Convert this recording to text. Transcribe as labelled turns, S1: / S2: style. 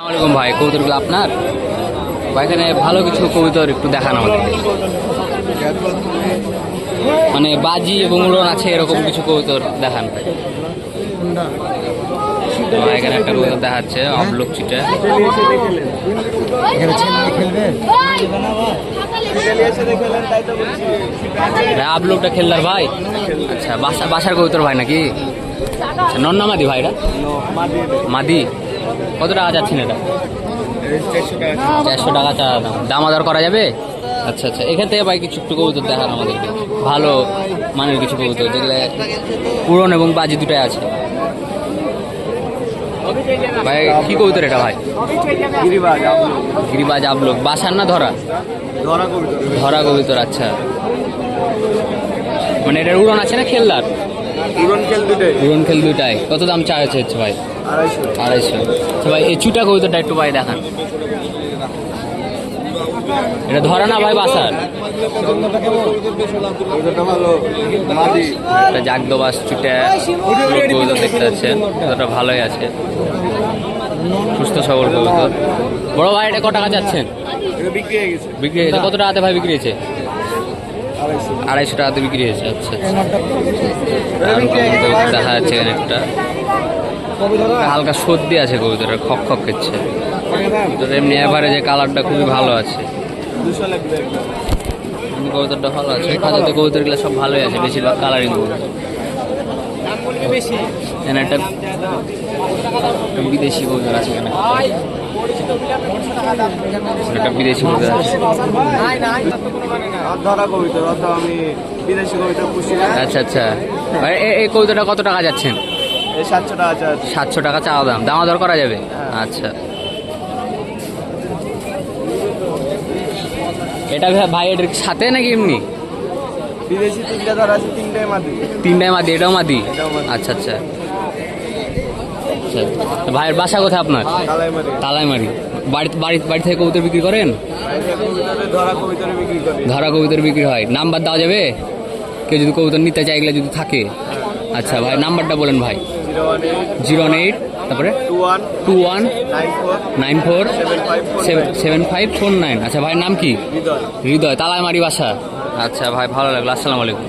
S1: আসসালামু আলাইকুম ভাই, কবুতরগুলো আপনার ভাই? এখানে ভালো কিছু কবুতর একটু দেখান আমাদেরকে। মানে বাজি এবং উড়ন আছে এরকম কিছু কবুতর দেখান ভাই। এখানে একটা কবুতর দেখাচ্ছে অবলোক চিটা। আবলোকটা খেললার ভাই। আচ্ছা, বাসার কবুতর ভাই নাকি? আচ্ছা, নন্না মাদি ভাই? এটা মাদি। কত টাকা যাচ্ছেন এটা? 400 টাকা চা দাম আদর করা যাবে? আচ্ছা আচ্ছা, এখান থেকে ভাই কিছু একটু কবুতর দেখান আমাদেরকে, ভালো মানের কিছু কবুতর যেগুলো পুরন এবং বাজি দুটাই আছে। ভাই কি কবুতর এটা ভাই? গিরিবাজ আবলোক। বাসার না ধরা? ধরা কবুতর। আচ্ছা, মানে এটার উড়ন আছে না খেললার? উড়ন খেল দুটাই। কত দাম চা হচ্ছে ভাই? 250। আচ্ছা ভাই, এই চুটা কবুতরটা একটু ভাই দেখান। এটা ধরা না ভাই বাসার? একটা জাগদোবাস চুটা কবুতর দেখতে পাচ্ছেন, কতটা ভালোই আছে, সুস্থ সবল কবুতর। বড় ভাই এটা কত টাকা যাচ্ছেন? বিক্রি হয়েছে। কত টাকাতে ভাই বিক্রি হয়েছে? 250 টাকাতে বিক্রি হয়েছে। আচ্ছা আচ্ছা, দেখা যাচ্ছে এখানে একটা হালকা সর্দি আছে কবুতরের, খক খক খেচ্ছে। এমনি এভারেজে কালারটা খুবই ভালো আছে, কবুতরটা ভালো আছে। খাঁচাতে কবুতরগুলো সব ভালোই আছে, বেশিরভাগ কালারিং কবুতর। এখানে একটা বিদেশি কবুতর আছে, এখানে একটা বিদেশি কবুতর আছে। আচ্ছা আচ্ছা, এই কবুতরটা কত টাকা যাচ্ছেন? 700 টাকা চাওয়া দাম, দাম দর করা যাবে? আচ্ছা, এটা ভাই এটার সাথে নাকি এমনি?
S2: বিদেশি তিনটা ধর আছে,
S1: তিনটাই মাদি। এটাও মাদি? আচ্ছা আচ্ছা আচ্ছা। ভাইয়ের বাসা কোথায় আপনার? তালাইমারি। বাড়ি থেকে কবুতর বিক্রি করেন? ধরা কবুতর বিক্রি হয়। নাম্বার দেওয়া যাবে? কেউ যদি কবুতর নিতে চায় এগুলো যদি থাকে? আচ্ছা ভাই, নাম্বারটা বলেন ভাই। 018 তারপরে 21947549। আচ্ছা ভাইয়ের নাম কি? হৃদয়। তালাইমারি বাসা। আচ্ছা ভাই, ভালো লাগলো। আসসালামু আলাইকুম।